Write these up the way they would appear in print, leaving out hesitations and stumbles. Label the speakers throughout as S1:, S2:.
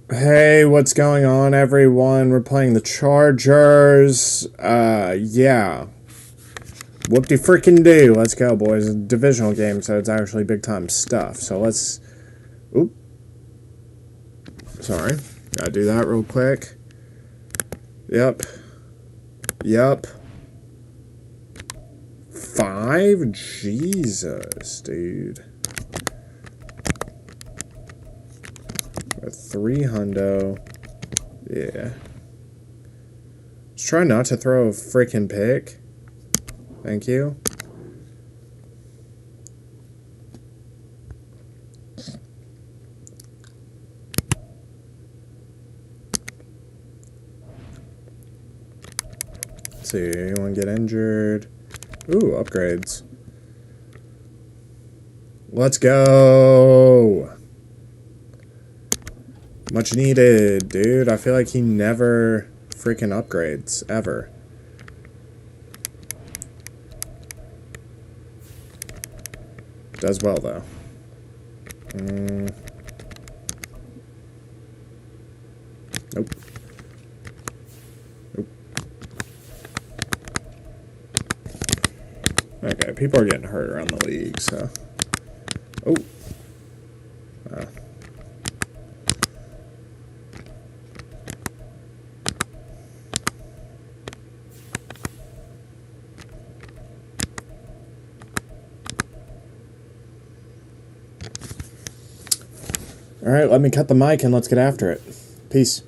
S1: Hey, what's going on, everyone? We're playing the Chargers. Yeah. Whoop-de freaking do. Let's go, boys. It's a divisional game, so it's actually big-time stuff. So let's... Oop. Sorry. Gotta do that real quick. Yep. Yep. 5? Jesus, dude. A 3 hundo. Yeah. Just try not to throw a freaking pick. Thank you. Let's see, anyone get injured? Ooh, upgrades. Let's go! Much needed, dude. I feel like he never freaking upgrades, ever. Does well, though. Nope. Nope. Okay, people are getting hurt around the league, so... Oh. Alright, let me cut the mic and let's get after it. Peace.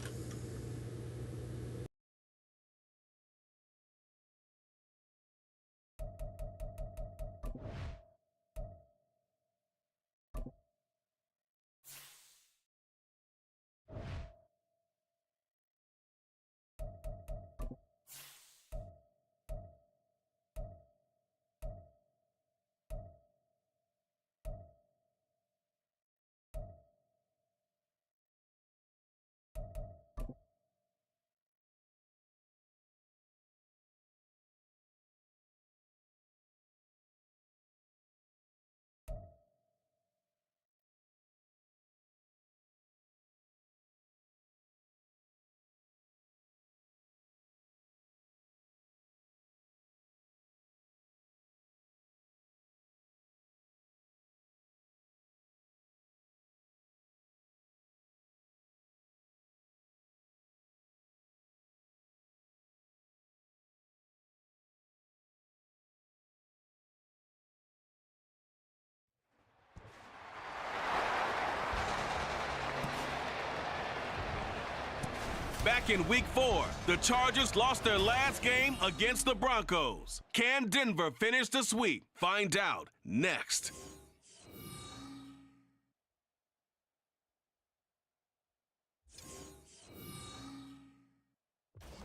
S2: Back in week 4, the Chargers lost their last game against the Broncos. Can Denver finish the sweep? Find out next.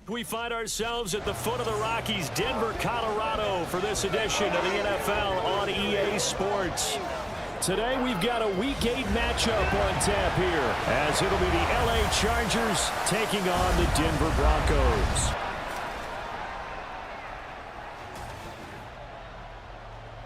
S3: We find ourselves at the foot of the Rockies, Denver, Colorado, for this edition of the NFL on EA Sports. Today we've got a Week 8 matchup on tap here, as it'll be the LA Chargers taking on the Denver Broncos.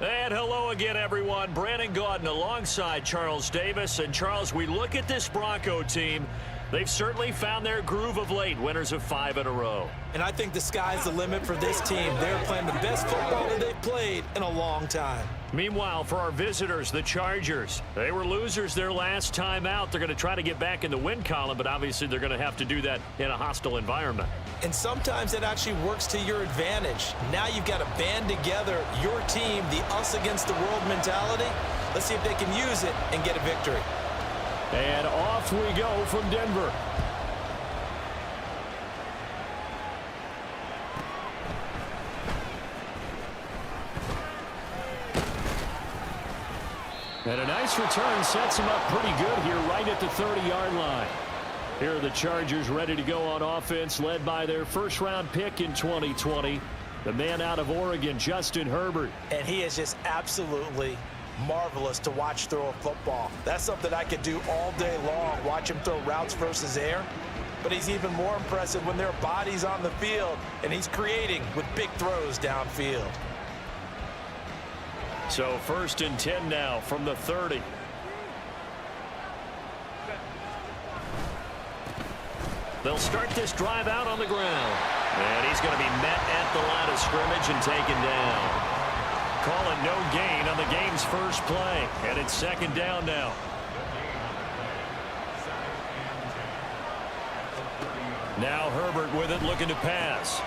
S3: And hello again, everyone. Brandon Gaudin alongside Charles Davis. And Charles, we look at this Bronco team. They've certainly found their groove of late, winners of 5 in a row.
S4: And I think the sky's the limit for this team. They're playing the best football that they've played in a long time.
S3: Meanwhile, for our visitors, the Chargers, they were losers their last time out. They're going to try to get back in the win column, but obviously they're going to have to do that in a hostile environment.
S4: And sometimes it actually works to your advantage. Now you've got to band together your team, the us against the world mentality. Let's see if they can use it and get a victory.
S3: And off we go from Denver. And a nice return sets him up pretty good here right at the 30-yard line. Here are the Chargers ready to go on offense, led by their first-round pick in 2020, the man out of Oregon, Justin Herbert.
S4: And he is just absolutely marvelous to watch throw a football. That's something I could do all day long, watch him throw routes versus air. But he's even more impressive when there are bodies on the field, and he's creating with big throws downfield.
S3: So 1st and 10 now from the 30. They'll start this drive out on the ground. And he's going to be met at the line of scrimmage and taken down. Call it no gain on the game's first play. And it's second down now. Now Herbert with it, looking to pass.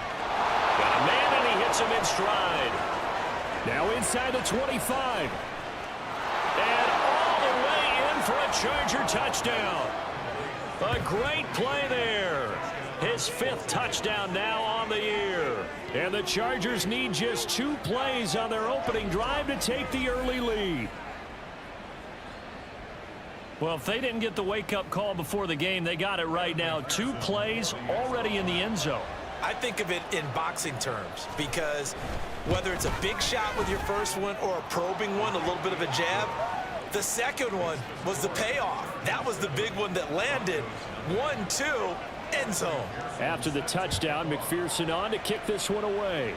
S3: Got a man, and he hits him in stride. Now inside the 25. And all the way in for a Charger touchdown. A great play there. His 5th touchdown now on the year. And the Chargers need just 2 plays on their opening drive to take the early lead. Well, if they didn't get the wake-up call before the game, they got it right now. 2 plays already in the end zone.
S4: I think of it in boxing terms because whether it's a big shot with your first one or a probing one, a little bit of a jab, the second one was the payoff. That was the big one that landed. 1-2, end zone.
S3: After the touchdown, McPherson on to kick this one away.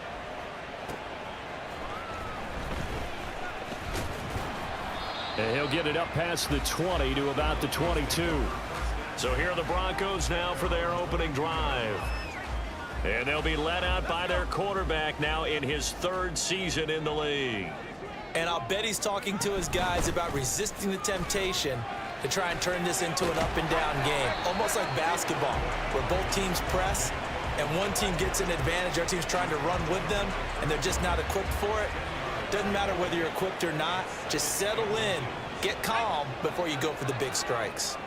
S3: And he'll get it up past the 20 to about the 22. So here are the Broncos now for their opening drive. And they'll be led out by their quarterback now in his 3rd season in the league.
S4: And I'll bet he's talking to his guys about resisting the temptation to try and turn this into an up-and-down game. Almost like basketball, where both teams press, and one team gets an advantage, our team's trying to run with them, and they're just not equipped for it. Doesn't matter whether you're equipped or not. Just settle in, get calm before you go for the big strikes.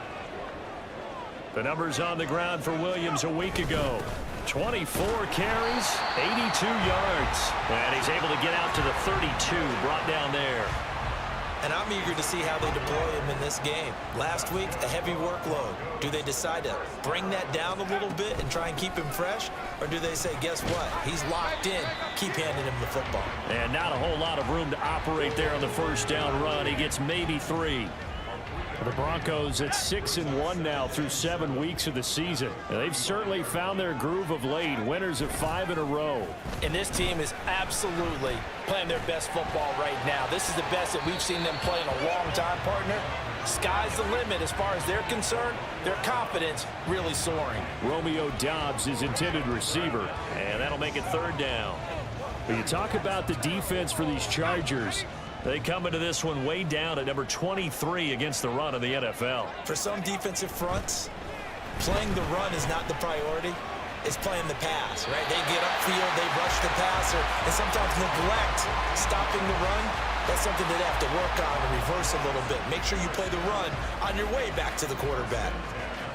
S3: The numbers on the ground for Williams a week ago. 24 carries, 82 yards. And he's able to get out to the 32, brought down there.
S4: And I'm eager to see how they deploy him in this game. Last week, a heavy workload. Do they decide to bring that down a little bit and try and keep him fresh? Or do they say, guess what? He's locked in. Keep handing him the football.
S3: And not a whole lot of room to operate there on the first down run. He gets maybe 3. The Broncos at 6-1 now through 7 weeks of the season. And they've certainly found their groove of late. Winners of 5 in a row.
S4: And this team is absolutely playing their best football right now. This is the best that we've seen them play in a long time, partner. Sky's the limit as far as they're concerned. Their confidence really soaring.
S3: Romeo Doubs is intended receiver. And that'll make it 3rd down. But you talk about the defense for these Chargers. They come into this one way down at number 23 against the run of the NFL.
S4: For some defensive fronts, playing the run is not the priority. It's playing the pass, right? They get upfield, they rush the passer, and sometimes neglect stopping the run. That's something that they have to work on and reverse a little bit. Make sure you play the run on your way back to the quarterback.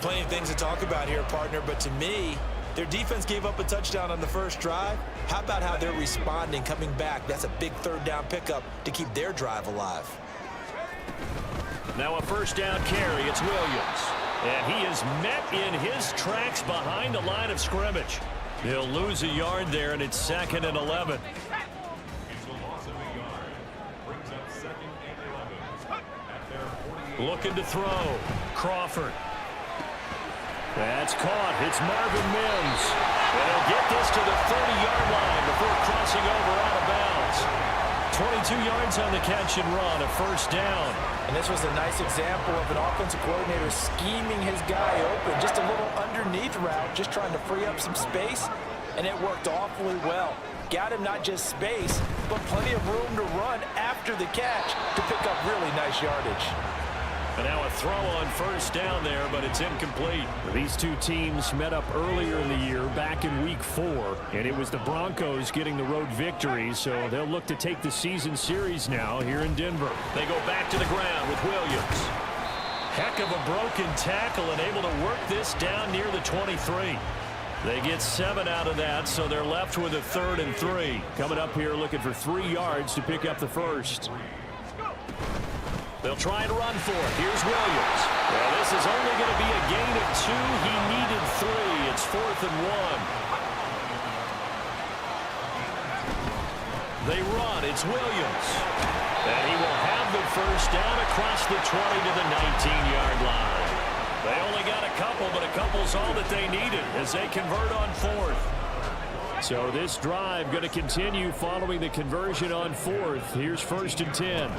S4: Plenty of things to talk about here, partner, but to me, their defense gave up a touchdown on the first drive. How about how they're responding, coming back? That's a big 3rd down pickup to keep their drive alive.
S3: Now a first down carry. It's Williams. And he is met in his tracks behind the line of scrimmage. He'll lose a yard there, and it's 2nd and 11. Looking to throw. Crawford. That's caught. It's Marvin Mims. And he'll get this to the 30-yard line before crossing over out of bounds. 22 yards on the catch and run, a first down.
S4: And this was a nice example of an offensive coordinator scheming his guy open. Just a little underneath route, just trying to free up some space, and it worked awfully well. Got him not just space, but plenty of room to run after the catch to pick up really nice yardage.
S3: And now a throw on first down there, but it's incomplete. These two teams met up earlier in the year, back in week 4, and it was the Broncos getting the road victory, so they'll look to take the season series now here in Denver. They go back to the ground with Williams. Heck of a broken tackle and able to work this down near the 23. They get 7 out of that, so they're left with a 3rd and 3. Coming up here looking for 3 yards to pick up the first. They'll try and run for it. Here's Williams. Well, this is only going to be a gain of 2. He needed 3. It's 4th and 1. They run. It's Williams. And he will have the first down across the 20 to the 19-yard line. They only got a couple, but a couple's all that they needed as they convert on 4th. So this drive going to continue following the conversion on 4th. Here's 1st and 10.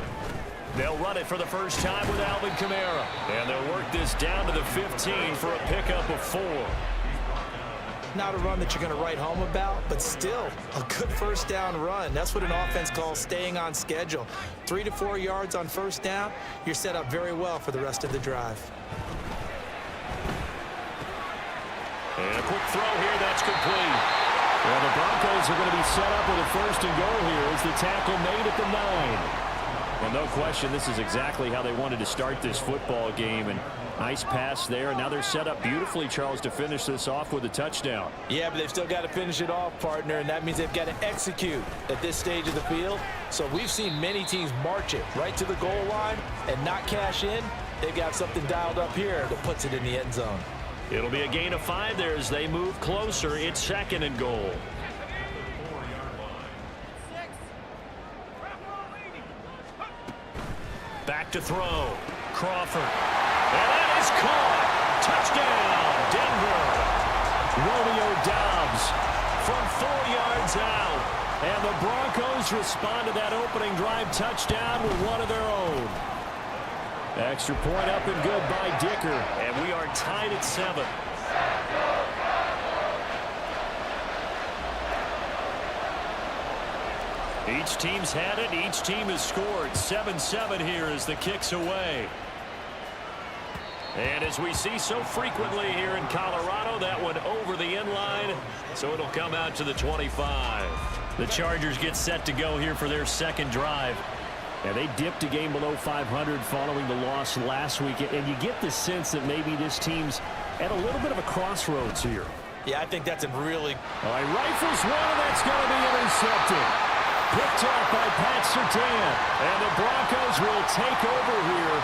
S3: They'll run it for the first time with Alvin Kamara. And they'll work this down to the 15 for a pickup of 4.
S4: Not a run that you're going to write home about, but still a good first down run. That's what an offense calls staying on schedule. 3 to 4 yards on first down, you're set up very well for the rest of the drive.
S3: And a quick throw here, that's complete. Well, the Broncos are going to be set up with a first and goal here as the tackle made at the 9. Well, no question, this is exactly how they wanted to start this football game. And nice pass there. And now they're set up beautifully, Charles, to finish this off with a touchdown.
S4: Yeah, but they've still got to finish it off, partner, and that means they've got to execute at this stage of the field. So we've seen many teams march it right to the goal line and not cash in. They've got something dialed up here that puts it in the end zone.
S3: It'll be a gain of 5 there as they move closer. It's 2nd and goal. Back to throw. Crawford. And that is caught. Touchdown, Denver. Romeo Doubs from 4 yards out. And the Broncos respond to that opening drive touchdown with one of their own. Extra point up and good by Dicker. And we are tied at 7. Each team's had it. Each team has scored. 7-7 here as the kick's away. And as we see so frequently here in Colorado, that one over the end line, so it'll come out to the 25. The Chargers get set to go here for their second drive. And they dipped a game below 500 following the loss last week. And you get the sense that maybe this team's at a little bit of a crossroads here.
S4: Yeah, I think that's a really...
S3: All right, rifles one, and that's going to be intercepted. Picked off by Pat Surtain. And the Broncos will take over here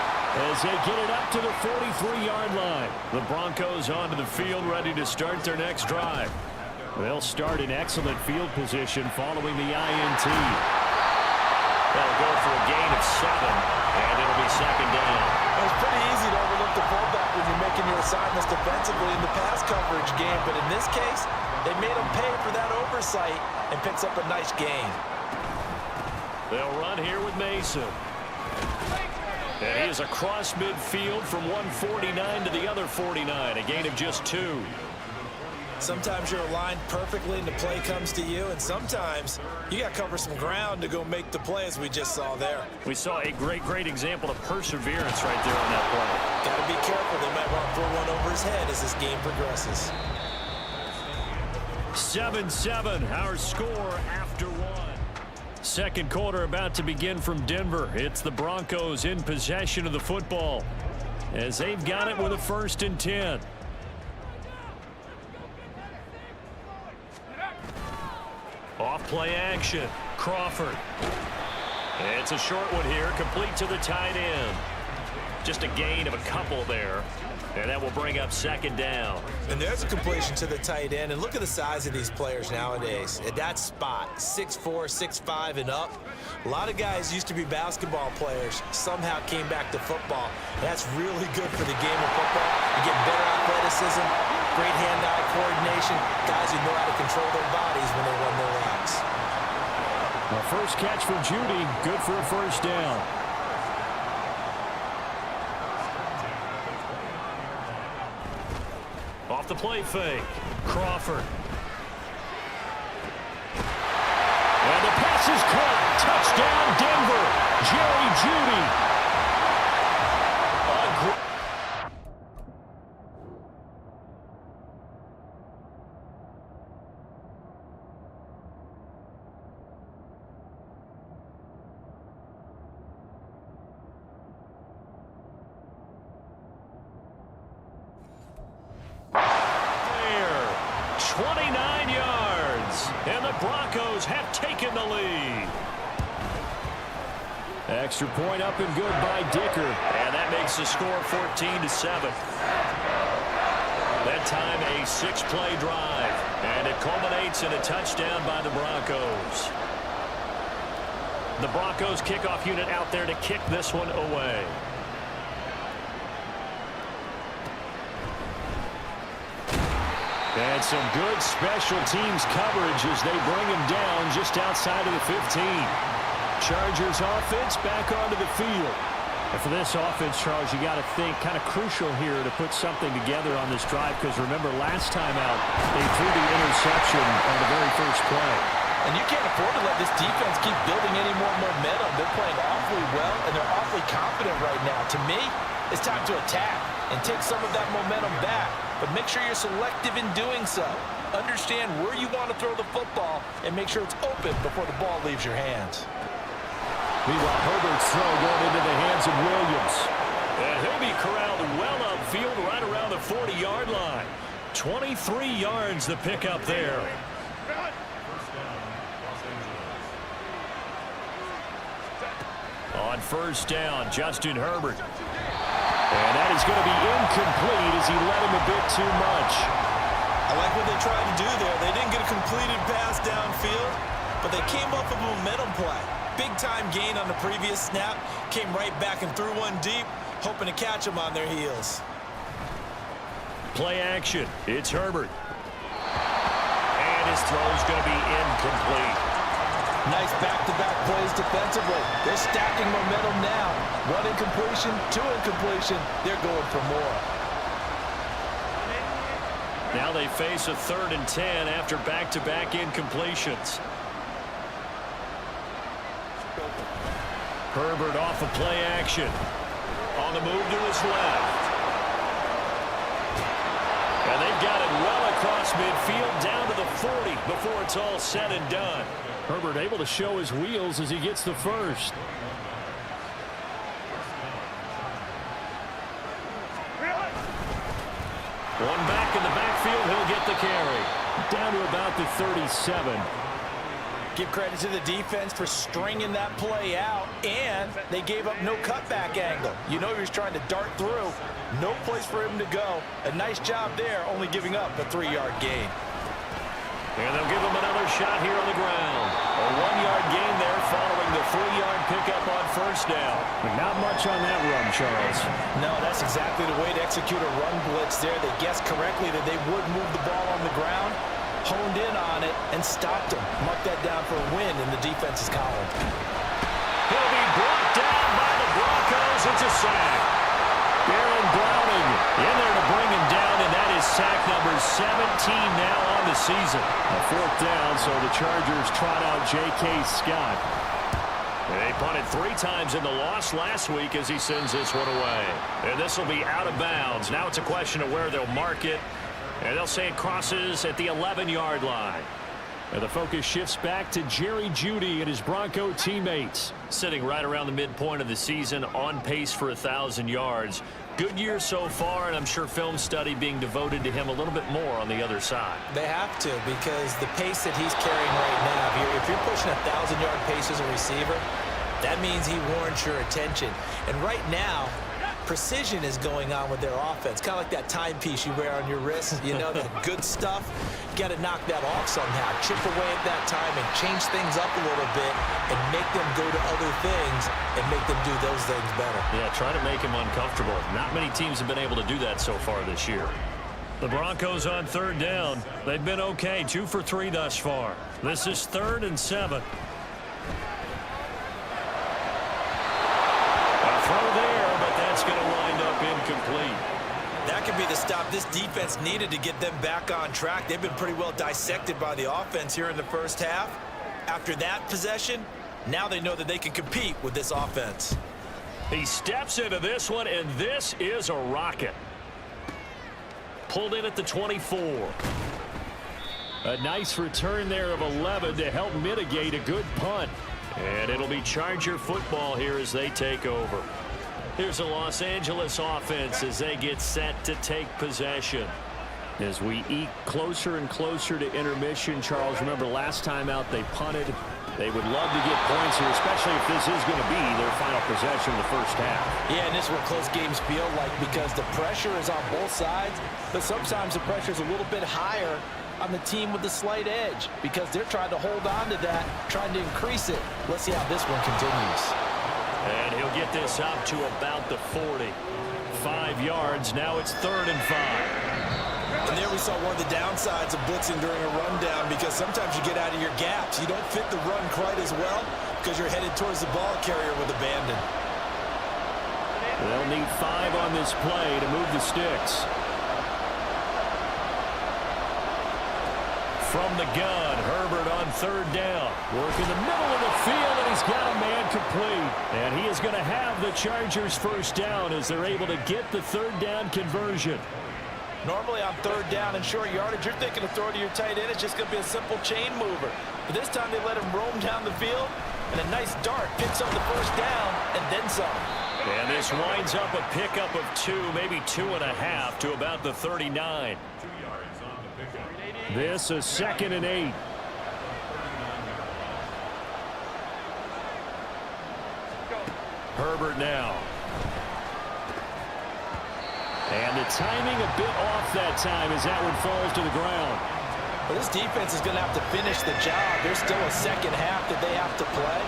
S3: as they get it up to the 43-yard line. The Broncos onto the field ready to start their next drive. They'll start in excellent field position following the INT. They'll go for a gain of 7, and it'll be 2nd down.
S4: It's pretty easy to overlook the fullback when you're making your assignments defensively in the pass coverage game, but in this case, they made him pay for that oversight and picks up a nice gain.
S3: They'll run here with Mason. And he is across midfield from 149 to the other 49, a gain of just 2.
S4: Sometimes you're aligned perfectly and the play comes to you, and sometimes you got to cover some ground to go make the play, as we just saw there.
S3: We saw a great example of perseverance right there on that play.
S4: Got to be careful. They might want to throw one over his head as this game progresses.
S3: 7-7, our score after 1. Second quarter about to begin from Denver. It's the Broncos in possession of the football as they've got it with a 1st and 10. Off play action. Crawford. It's a short one here, complete to the tight end. Just a gain of a couple there. And that will bring up 2nd down.
S4: And there's a completion to the tight end. And look at the size of these players nowadays. At that spot, 6'4", 6'5", and up. A lot of guys used to be basketball players, somehow came back to football. That's really good for the game of football. You get better athleticism, great hand-eye coordination, guys who know how to control their bodies when they run their routes.
S3: The first catch for Judy, good for a 1st down. Off the play fake, Crawford. And the pass is caught. Touchdown, Denver. Jerry Judy. There, 29 yards, and the Broncos have taken the lead. Extra point up and good by Dicker. And that makes the score 14-7. That time a 6-play drive. And it culminates in a touchdown by the Broncos. The Broncos kickoff unit out there to kick this one away. And some good special teams coverage as they bring him down just outside of the 15. Chargers offense back onto the field. And for this offense, Charles, you got to think kind of crucial here to put something together on this drive, because remember last time out they threw the interception on the very first play.
S4: And you can't afford to let this defense keep building any more momentum. They're playing awfully well, and they're awfully confident right now. To me, it's time to attack and take some of that momentum back, but make sure you're selective in doing so. Understand where you want to throw the football and make sure it's open before the ball leaves your hands.
S3: Meanwhile, Herbert's throw going into the hands of Williams. And he'll be corralled well upfield right around the 40-yard line. 23 yards the pickup there. On first down, Justin Herbert. And that is going to be incomplete as he led him a bit too much.
S5: I like what they tried to do there. They didn't get a completed pass downfield, but they came up with a momentum play. Big-time gain on the previous snap, came right back and threw one deep, hoping to catch them on their heels.
S3: Play action. It's Herbert. And his throw's going to be incomplete.
S4: Nice back-to-back plays defensively. They're stacking momentum now. One incompletion, two incompletion. They're going for more.
S3: Now they face a 3rd and 10 after back-to-back incompletions. Herbert off of play action. On the move to his left. And they've got it well across midfield down to the 40 before it's all said and done. Herbert able to show his wheels as he gets the first. One back in the backfield, he'll get the carry. Down to about the 37.
S4: Give credit to the defense for stringing that play out, and they gave up no cutback angle. You know he was trying to dart through. No place for him to go. A nice job there, only giving up a 3-yard gain.
S3: And they'll give him another shot here on the ground. A 1-yard gain there following the 3-yard pickup on first down. But not much on that run, Charles.
S4: No, that's exactly the way to execute a run blitz there. They guessed correctly that they would move the ball on the ground, honed in on it, and stopped him. Mark that down for a win in the defense's column.
S3: He'll be brought down by the Broncos. It's a sack. Aaron Browning in there to bring him down, and that is sack number 17 now on the season. A 4th down, so the Chargers trot out J.K. Scott. They punted 3 times in the loss last week as he sends this one away. And this will be out of bounds. Now it's a question of where they'll mark it. And they'll say it crosses at the 11-yard line. And the focus shifts back to Jerry Jeudy and his Bronco teammates. Sitting right around the midpoint of the season, on pace for 1,000 yards. Good year so far, and I'm sure film study being devoted to him a little bit more on the other side.
S4: They have to, because the pace that he's carrying right now, if you're pushing a 1,000-yard pace as a receiver, that means he warrants your attention. And right now, precision is going on with their offense. Kind of like that timepiece you wear on your wrist. You know, that good stuff. Got to knock that off somehow. Chip away at that time and change things up a little bit and make them go to other things and make them do those things better.
S3: Yeah, try to make him uncomfortable. Not many teams have been able to do that so far this year. The Broncos on 3rd down. They've been okay. 2 for 3 thus far. This is 3rd and 7. Throw there, but that's going to wind up incomplete.
S5: That could be the stop this defense needed to get them back on track. They've been pretty well dissected by the offense here in the first half. After that possession, now they know that they can compete with this offense.
S3: He steps into this one, and this is a rocket. Pulled in at the 24. A nice return there of 11 to help mitigate a good punt. And it'll be Charger football here as they take over. Here's the Los Angeles offense as they get set to take possession. As we eke closer and closer to intermission, Charles, remember last time out they punted. They would love to get points here, especially if this is going to be their final possession in the first half.
S4: Yeah, and this is what close games feel like, because the pressure is on both sides, but sometimes the pressure is a little bit higher on the team with the slight edge, because they're trying to hold on to that, trying to increase it. Let's see how this one continues.
S3: And he'll get this up to about the 40. 5 yards. Now it's 3rd and 5.
S5: And there we saw one of the downsides of blitzing during a rundown, because sometimes you get out of your gaps. You don't fit the run quite as well because you're headed towards the ball carrier with abandon.
S3: They'll need 5 on this play to move the sticks. From the gun, Herbert on 3rd down. Working the middle of the field, and he's got a man complete. And he is going to have the Chargers 1st down as they're able to get the 3rd down conversion.
S4: Normally on 3rd down and short yardage, you're thinking of throwing to your tight end. It's just going to be a simple chain mover. But this time they let him roam down the field, and a nice dart picks up the 1st down and then some.
S3: And this winds up a pickup of 2, maybe 2.5 to about the 39. This is 2nd and 8. Herbert now. And the timing a bit off that time as that one falls to the ground.
S4: Well, this defense is going to have to finish the job. There's still a 2nd half that they have to play.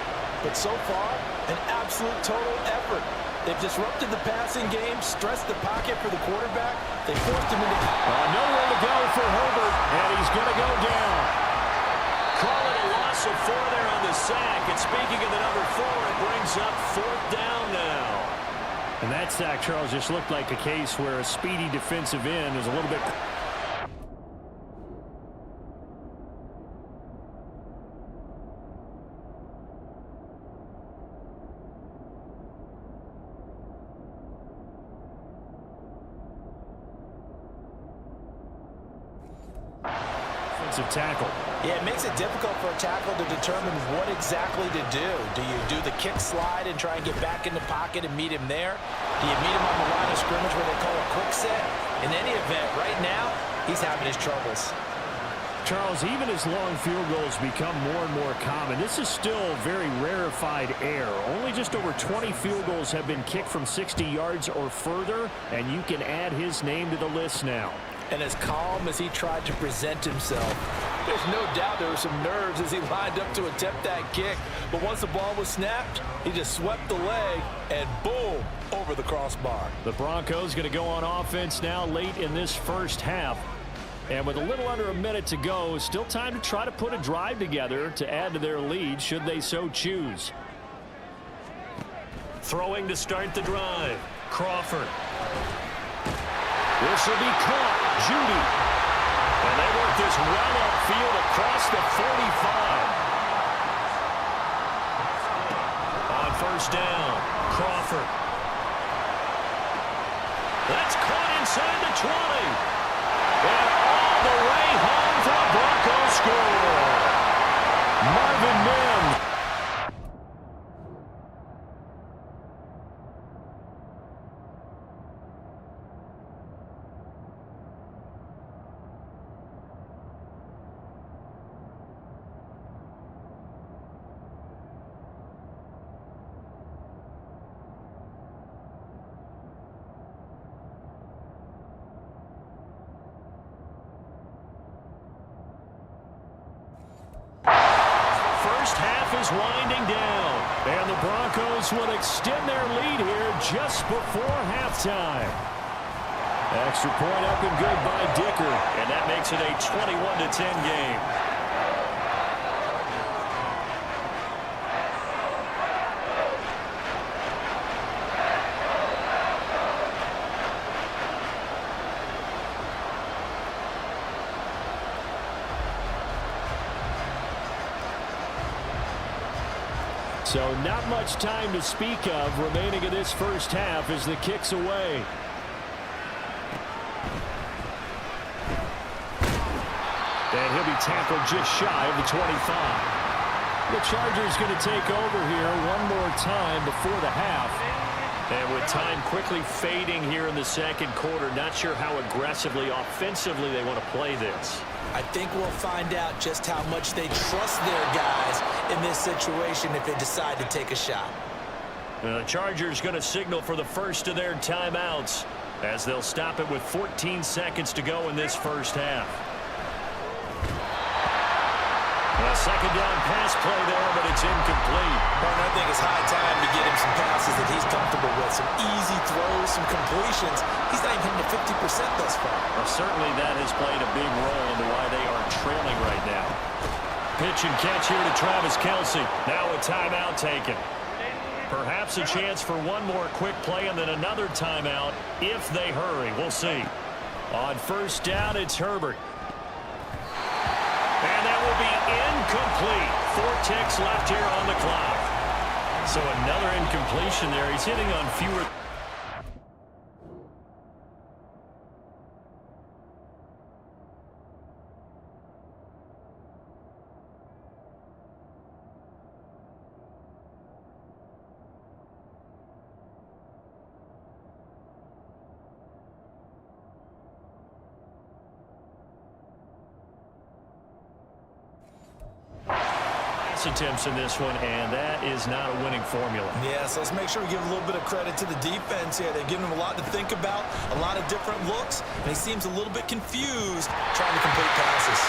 S4: But so far, an absolute total effort. They've disrupted the passing game, stressed the pocket for the quarterback. They forced him into...
S3: nowhere to go for Herbert, and he's going to go down. Call it a loss of 4 there on the sack. And speaking of the number 4, it brings up 4th down now. And that sack, Charles, just looked like a case where a speedy defensive end is a little bit... tackle.
S4: Yeah, it makes it difficult for a tackle to determine what exactly to do. Do you do the kick slide and try and get back in the pocket and meet him there? Do you meet him on the line of scrimmage where they call a quick set? In any event, right now, he's having his troubles.
S3: Charles, even as long field goals become more and more common, this is still very rarefied air. Only just over 20 field goals have been kicked from 60 yards or further, and you can add his name to the list now.
S4: And as calm as he tried to present himself, there's no doubt there were some nerves as he lined up to attempt that kick. But once the ball was snapped, he just swept the leg and boom, over the crossbar.
S3: The Broncos going to go on offense now late in this 1st half. And with a little under a minute to go, still time to try to put a drive together to add to their lead should they so choose. Throwing to start the drive, Crawford. This will be caught. Judy. And they work this well upfield across the 45. On 1st down, Crawford. That's caught inside the 20. And all the way home for a Broncos score. Marvin Mims. Winding down, and the Broncos will extend their lead here just before halftime. Extra point up and good by Dicker, and that makes it a 21-10 game. So not much time to speak of remaining in this 1st half as the kick's away. And he'll be tackled just shy of the 25. The Chargers going to take over here one more time before the half. And with time quickly fading here in the 2nd quarter, not sure how aggressively, offensively they want to play this.
S4: I think we'll find out just how much they trust their guys in this situation if they decide to take a shot.
S3: The Chargers going to signal for the first of their timeouts as they'll stop it with 14 seconds to go in this 1st half. A 2nd down pass play there, but it's incomplete.
S4: Well, I think it's high time to get him some passes that he's comfortable with. Some easy throws, some completions. He's not even hitting the 50% thus far.
S3: Well, certainly that has played a big role into why they are trailing right now. Pitch and catch here to Travis Kelce. Now a timeout taken. Perhaps a chance for one more quick play and then another timeout if they hurry. We'll see. On first down, it's Herbert. And that will be incomplete. 4 ticks left here on the clock. So another incompletion there. He's hitting on fewer. Attempts in this one, and that is not a winning formula.
S5: Yes, let's make sure we give a little bit of credit to the defense here. They've given him a lot to think about, a lot of different looks, and he seems a little bit confused trying to complete passes.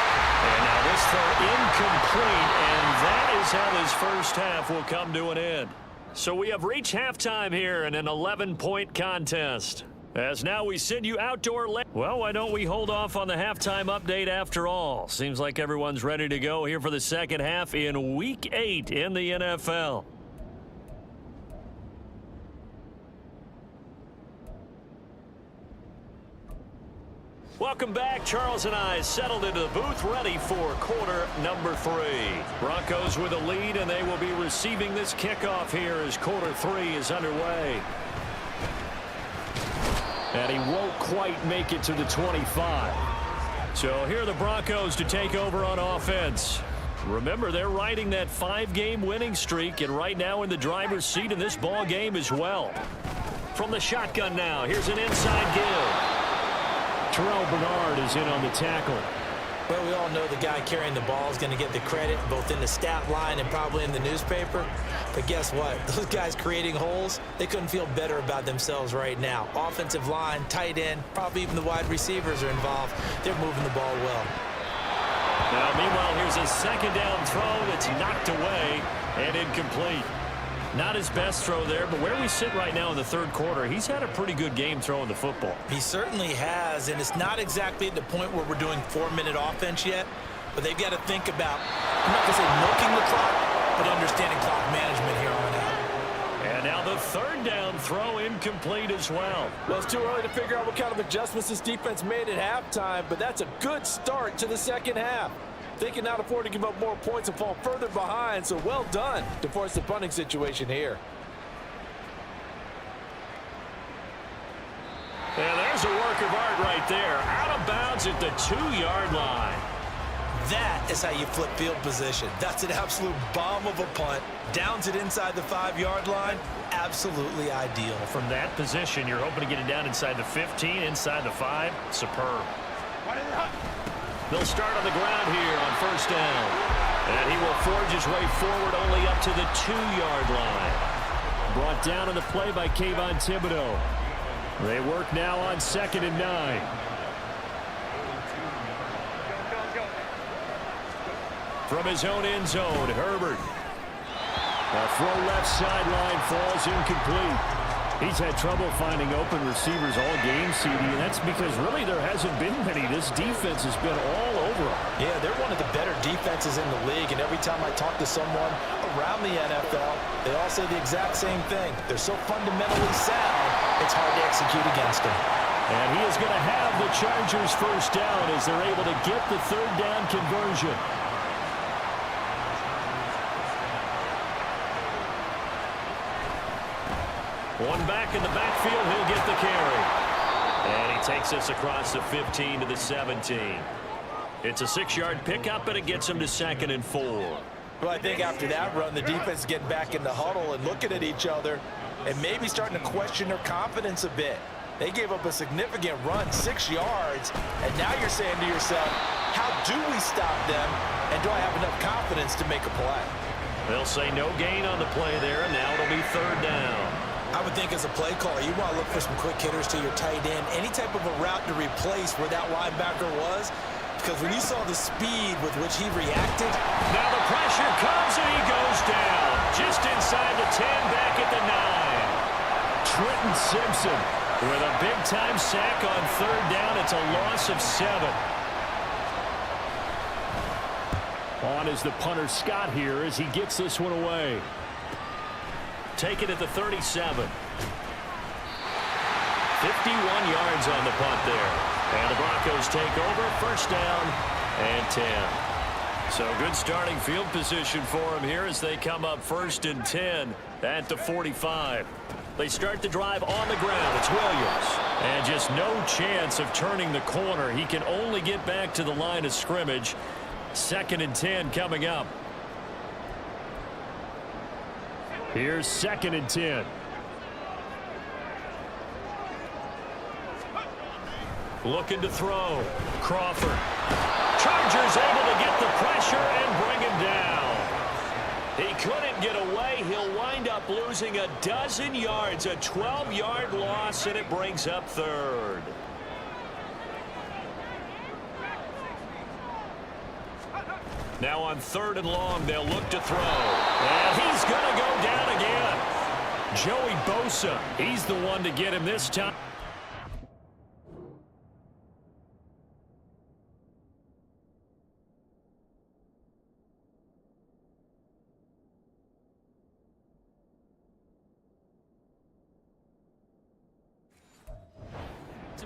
S3: And now this throw incomplete, and that is how this first half will come to an end. So we have reached halftime here in an 11-point contest. As now we send you outdoor. Well, why don't we hold off on the halftime update after all? Seems like everyone's ready to go here for the second half in Week 8 in the NFL. Welcome back. Charles and I settled into the booth ready for quarter number 3. Broncos with a lead, and they will be receiving this kickoff here as quarter 3 is underway. And he won't quite make it to the 25. So here are the Broncos to take over on offense. Remember, they're riding that 5-game winning streak, and right now in the driver's seat in this ball game as well. From the shotgun now, here's an inside give. Terrell Bernard is in on the tackle.
S4: Well, we all know the guy carrying the ball is going to get the credit, both in the stat line and probably in the newspaper. But guess what? Those guys creating holes, they couldn't feel better about themselves right now. Offensive line, tight end, probably even the wide receivers are involved. They're moving the ball well.
S3: Now, meanwhile, here's a second down throw that's knocked away and incomplete. Not his best throw there, but where we sit right now in the third quarter, he's had a pretty good game throwing the football.
S4: He certainly has, and it's not exactly at the point where we're doing 4-minute offense yet, but they've got to think about, I'm not going to say milking the clock, but understanding clock management here on out.
S3: And now the third down throw incomplete as well.
S5: Well, it's too early to figure out what kind of adjustments this defense made at halftime, but that's a good start to the second half. They can not afford to give up more points and fall further behind, so well done to force the punting situation here.
S3: And there's a work of art right there. Out of bounds at the 2-yard line.
S4: That is how you flip field position. That's an absolute bomb of a punt. Downs it inside the 5-yard line. Absolutely ideal.
S3: From that position, you're hoping to get it down inside the 15, inside the 5. Superb. They'll start on the ground here on first down. And he will forge his way forward only up to the 2-yard line. Brought down on the play by Kayvon Thibodeau. They work now on 2nd and 9. From his own end zone, Herbert. A throw left sideline falls incomplete. He's had trouble finding open receivers all game, CD, and that's because really there hasn't been many. This defense has been all over them.
S4: Yeah, they're one of the better defenses in the league, and every time I talk to someone around the NFL, they all say the exact same thing. They're so fundamentally sound, it's hard to execute against them.
S3: And he is going to have the Chargers first down as they're able to get the third down conversion. One back in the backfield, he'll get the carry. And he takes us across the 15 to the 17. It's a 6-yard pickup, and it gets him to 2nd and 4.
S4: Well, I think after that run, the defense is getting back in the huddle and looking at each other and maybe starting to question their confidence a bit. They gave up a significant run, 6 yards, and now you're saying to yourself, how do we stop them, and do I have enough confidence to make a play?
S3: They'll say no gain on the play there, and now it'll be third down.
S4: I would think as a play caller, you want to look for some quick hitters to your tight end, any type of a route to replace where that linebacker was, because when you saw the speed with which he reacted.
S3: Now the pressure comes, and he goes down. Just inside the 10, back at the 9. Trenton Simpson with a big-time sack on third down. It's a loss of 7. On is the punter Scott here as he gets this one away. take it at the 37. 51 yards on the punt there. And the Broncos take over, first down and 10. So good starting field position for them here as they come up first and 10 at the 45. They start the drive on the ground. It's Williams. And just no chance of turning the corner. He can only get back to the line of scrimmage. Second and 10 coming up. Here's second and 10. Looking to throw. Crawford. Chargers able to get the pressure and bring him down. He couldn't get away. He'll wind up losing a dozen yards. A 12-yard loss, and it brings up third. Now on third and long, they'll look to throw. And he's going to go down again. Joey Bosa, he's the one to get him this time.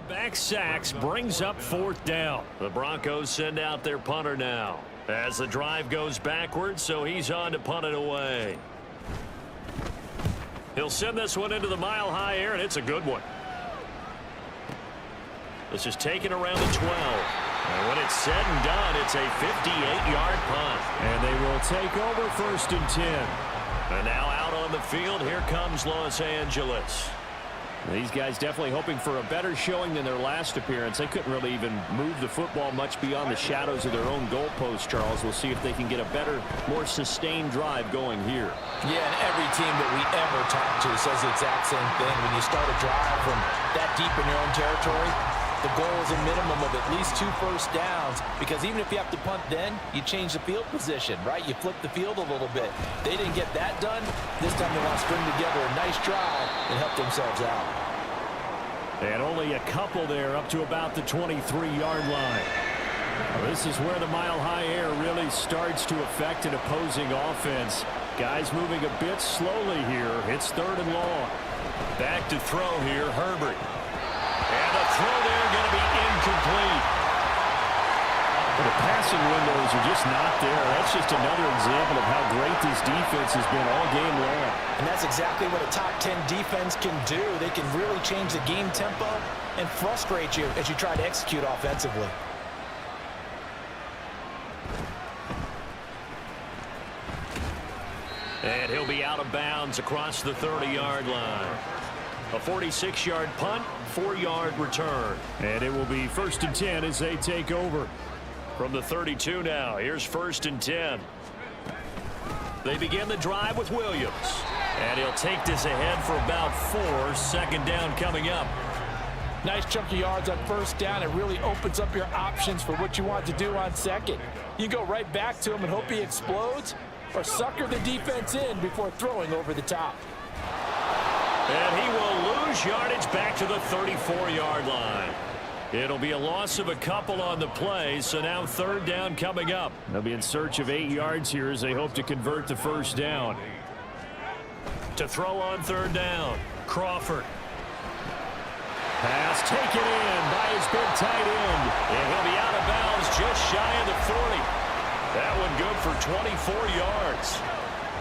S3: Back sacks brings up fourth down. The Broncos send out their punter now as the drive goes backwards, so he's on to punt it away. He'll send this one into the mile-high air, and it's a good one. This is taken around the 12. And when it's said and done, it's a 58-yard punt. And they will take over first and 10. And now out on the field, here comes Los Angeles.
S6: These guys definitely hoping for a better showing than their last appearance. They couldn't really even move the football much beyond the shadows of their own goalpost, Charles. We'll see if they can get a better, more sustained drive going here.
S4: Yeah, and every team that we ever talk to says the exact same thing. When you start a drive from that deep in your own territory, the goal is a minimum of at least 2 first downs, because even if you have to punt then, you change the field position, right? You flip the field a little bit. They didn't get that done. This time they want to string together a nice drive and help themselves out.
S3: And only a couple there up to about the 23-yard line. Well, this is where the mile-high air really starts to affect an opposing offense. Guys moving a bit slowly here. It's third and long. Back to throw here, Herbert. And the throw there going to be incomplete. But the passing windows are just not there. That's just another example of how great this defense has been all game long.
S4: And that's exactly what a top 10 defense can do. They can really change the game tempo and frustrate you as you try to execute offensively.
S3: And he'll be out of bounds across the 30-yard line. A 46-yard punt, 4-yard return. And it will be first and 10 as they take over. From the 32 now, here's first and 10. They begin the drive with Williams. And he'll take this ahead for about 4. Second down coming up.
S4: Nice chunk of yards on first down. It really opens up your options for what you want to do on second. You go right back to him and hope he explodes, or sucker the defense in before throwing over the top.
S3: And he will lose yardage back to the 34-yard line. It'll be a loss of a couple on the play, so now third down coming up. They'll be in search of 8 yards here as they hope to convert the first down. To throw on third down, Crawford. Pass taken in by his big tight end. And he'll be out of bounds just shy of the 40. That one good for 24 yards.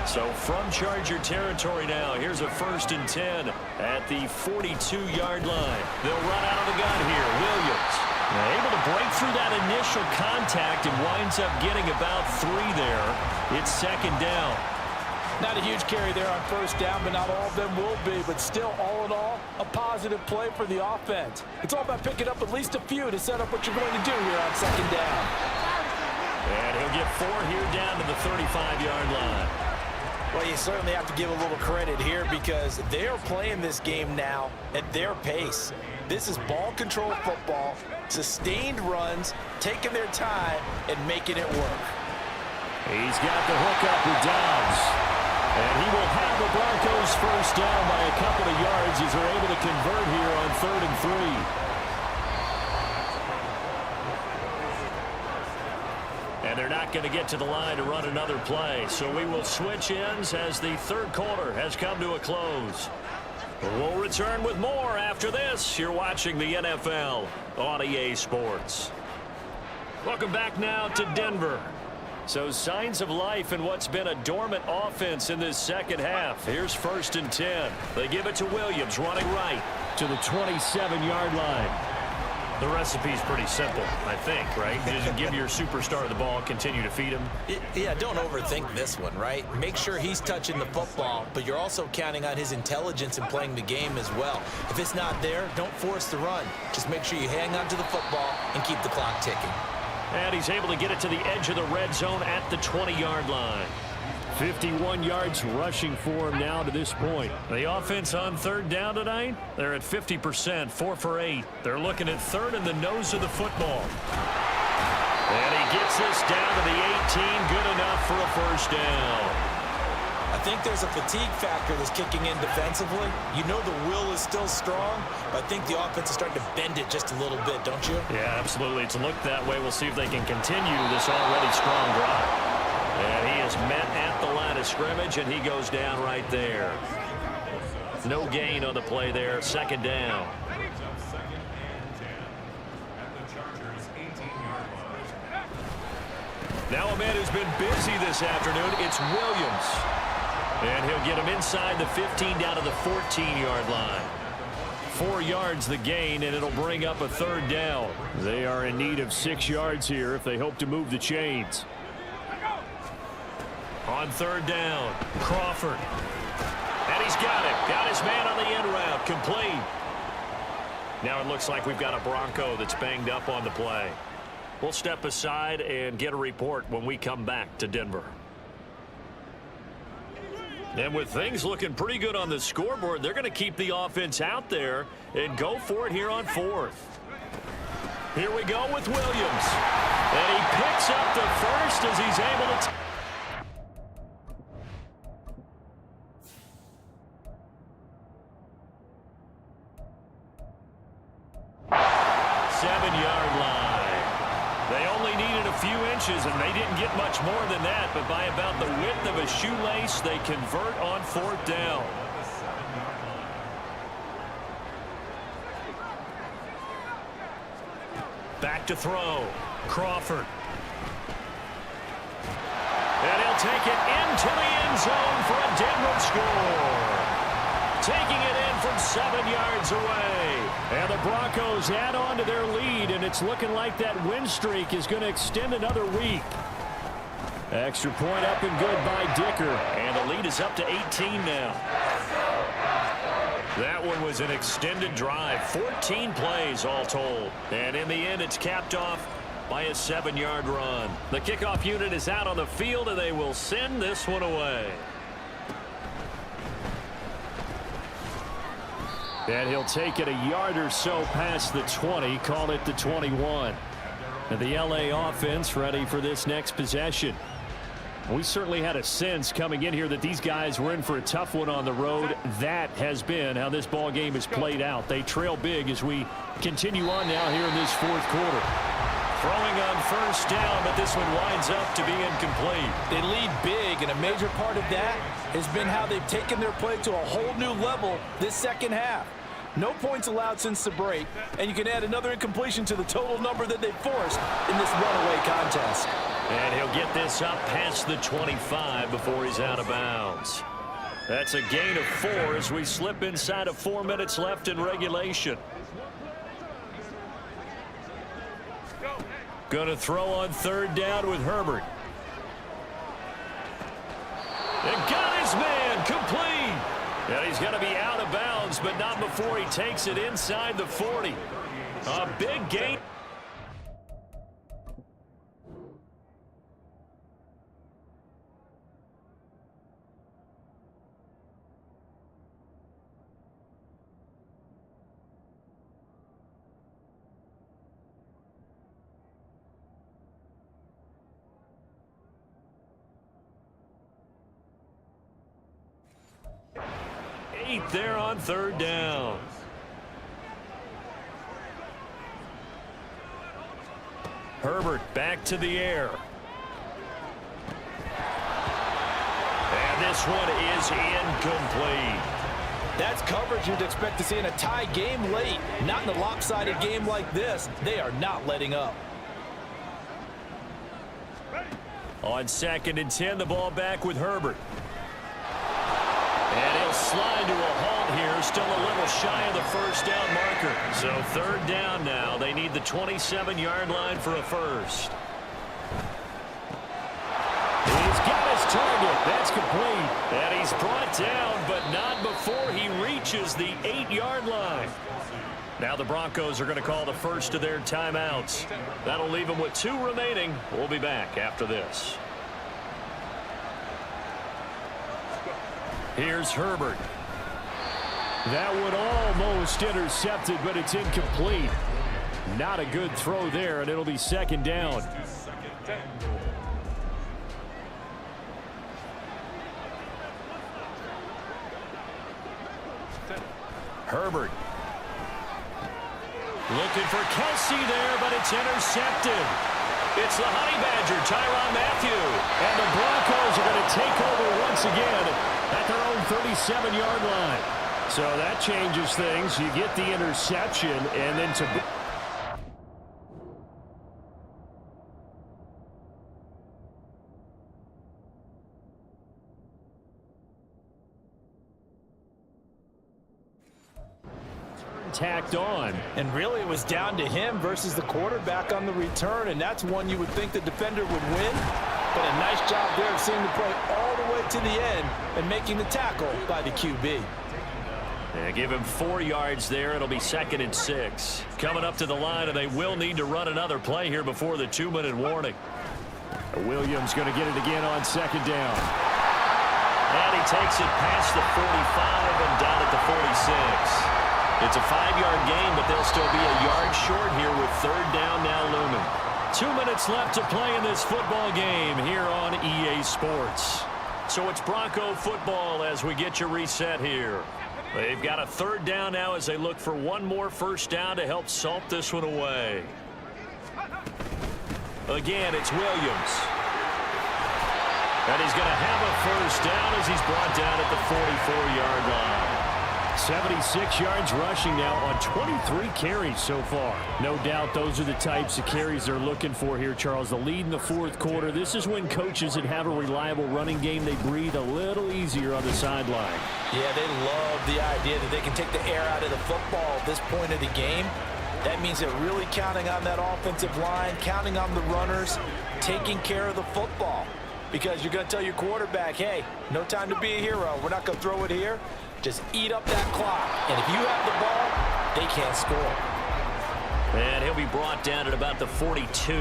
S3: So from Charger territory now, here's a first and 10 at the 42-yard line. They'll run out of the gun here. Williams able to break through that initial contact and winds up getting about 3 there. It's second down.
S4: Not a huge carry there on first down, but not all of them will be. But still, all in all, a positive play for the offense. It's all about picking up at least a few to set up what you're going to do here on second down.
S3: And he'll get 4 here down to the 35-yard line.
S4: Well, you certainly have to give a little credit here because they're playing this game now at their pace. This is ball control football, sustained runs, taking their time, and making it work.
S3: He's got the hook up with Dobbs. And he will have the Broncos first down by a couple of yards as they're able to convert here on 3rd and 3. And they're not going to get to the line to run another play. So we will switch ends as the third quarter has come to a close. We'll return with more after this. You're watching the NFL on EA Sports. Welcome back now to Denver. So signs of life in what's been a dormant offense in this second half. Here's 1st and 10. They give it to Williams, running right to the 27-yard line. The recipe's pretty simple, I think, right? You just give your superstar the ball, continue to feed him.
S4: Yeah, don't overthink this one, right? Make sure he's touching the football, but you're also counting on his intelligence in playing the game as well. If it's not there, don't force the run. Just make sure you hang on to the football and keep the clock ticking.
S3: And he's able to get it to the edge of the red zone at the 20-yard line. 51 yards rushing for him now to this point. The offense on 3rd down tonight, they're at 50%, 4 for 8. They're looking at 3rd in the nose of the football. And he gets this down to the 18, good enough for a 1st down.
S4: I think there's a fatigue factor that's kicking in defensively. You know the will is still strong, but I think the offense is starting to bend it just a little bit, don't you?
S3: Yeah, absolutely. It's looked that way. We'll see if they can continue this already strong drive. And he is met at the line of scrimmage, and he goes down right there. No gain on the play there. 2nd down. Now a man who's been busy this afternoon, it's Williams. And he'll get him inside the 15 down to the 14-yard line. 4 yards the gain, and it'll bring up a 3rd down. They are in need of 6 yards here if they hope to move the chains. On 3rd down, Crawford. And he's got it. Got his man on the end route. Complete. Now it looks like we've got a Bronco that's banged up on the play. We'll step aside and get a report when we come back to Denver. And with things looking pretty good on the scoreboard, they're going to keep the offense out there and go for it here on 4th. Here we go with Williams. And he picks up the first as he's able to... 7-yard line. They only needed a few inches, and they didn't get much more than that, but by about the width of a shoelace, they convert on 4th down. Back to throw. Crawford. And he'll take it into the end zone for a Denver score. Taking it in from 7 yards away. And the Broncos add on to their lead, and it's looking like that win streak is going to extend another week. Extra point up and good by Dicker. And the lead is up to 18 now. That one was an extended drive. 14 plays all told. And in the end, it's capped off by a 7-yard run. The kickoff unit is out on the field, and they will send this one away. And he'll take it a yard or so past the 20, call it the 21. And the LA offense ready for this next possession. We certainly had a sense coming in here that these guys were in for a tough one on the road. That has been how this ball game has played out. They trail big as we continue on now here in this 4th quarter. Throwing on 1st down, but this one winds up to be incomplete.
S4: They lead big, and a major part of that has been how they've taken their play to a whole new level this second half. No points allowed since the break, and you can add another incompletion to the total number that they've forced in this runaway contest.
S3: And he'll get this up past the 25 before he's out of bounds. That's a gain of 4 as we slip inside of 4 minutes left in regulation. Going to throw on 3rd down with Herbert. And got his man complete. And he's going to be out of bounds, but not before he takes it inside the 40. A big gain. There on 3rd down. Herbert back to the air. this one is incomplete.
S4: That's coverage you'd expect to see in a tie game late. Not in a lopsided game like this. They are not letting up.
S3: On 2nd and 10, the ball back with Herbert. And he'll slide to a halt here, still a little shy of the first down marker. So 3rd down now. They need the 27-yard line for a first. He's got his target. That's complete. And he's brought down, but not before he reaches the 8-yard line. Now the Broncos are going to call the first of their timeouts. That'll leave them with 2 remaining. We'll be back after this. Here's Herbert. That one almost intercepted, but it's incomplete. Not a good throw there, and it'll be 2nd down. Herbert. Looking for Kelsey there, but it's intercepted. It's the Honey Badger, Tyrann Mathieu. And the Broncos are going to take over once again at their own 37-yard line. So that changes things. You get the interception, and then to... tacked on.
S4: And really it was down to him versus the quarterback on the return, and that's one you would think the defender would win. But a nice job there of seeing the play all the way to the end and making the tackle by the QB.
S3: Yeah, give him 4 yards there. It'll be 2nd and 6. Coming up to the line, and they will need to run another play here before the 2-minute warning. Williams going to get it again on 2nd down. And he takes it past the 45 and down at the 46. It's a 5-yard gain, but they'll still be a yard short here with 3rd down now looming. 2 minutes left to play in this football game here on EA Sports. So it's Bronco football as we get you reset here. They've got a 3rd down now as they look for one more first down to help salt this one away. Again, it's Williams. And he's going to have a first down as he's brought down at the 44-yard line. 76 yards rushing now on 23 carries so far. No doubt those are the types of carries they're looking for here, Charles. The lead in the 4th quarter. This is when coaches that have a reliable running game, they breathe a little easier on the sideline.
S4: Yeah, they love the idea that they can take the air out of the football at this point of the game. That means they're really counting on that offensive line, counting on the runners, taking care of the football. Because you're going to tell your quarterback, hey, no time to be a hero. We're not going to throw it here. Just eat up that clock. And if you have the ball, they can't score.
S3: And he'll be brought down at about the 42.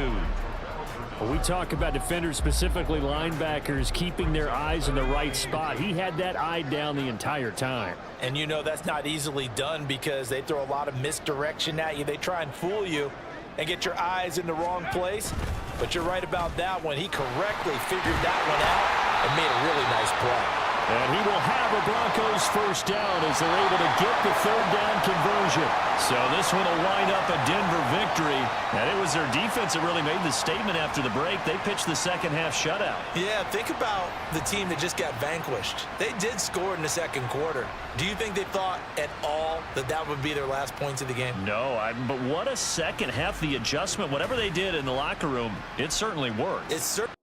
S6: When we talk about defenders, specifically linebackers, keeping their eyes in the right spot. He had that eye down the entire time.
S4: And you know that's not easily done because they throw a lot of misdirection at you. They try and fool you and get your eyes in the wrong place. But you're right about that one. He correctly figured that one out and made a really nice play.
S3: And he will have a Broncos first down as they're able to get the 3rd down conversion. So this one will wind up a Denver victory. And it was their defense that really made the statement after the break. They pitched the second-half shutout.
S4: Yeah, think about the team that just got vanquished. They did score in the 2nd quarter. Do you think they thought at all that that would be their last points of the game?
S3: No, but what a second half. The adjustment, whatever they did in the locker room, it certainly worked.
S4: It certainly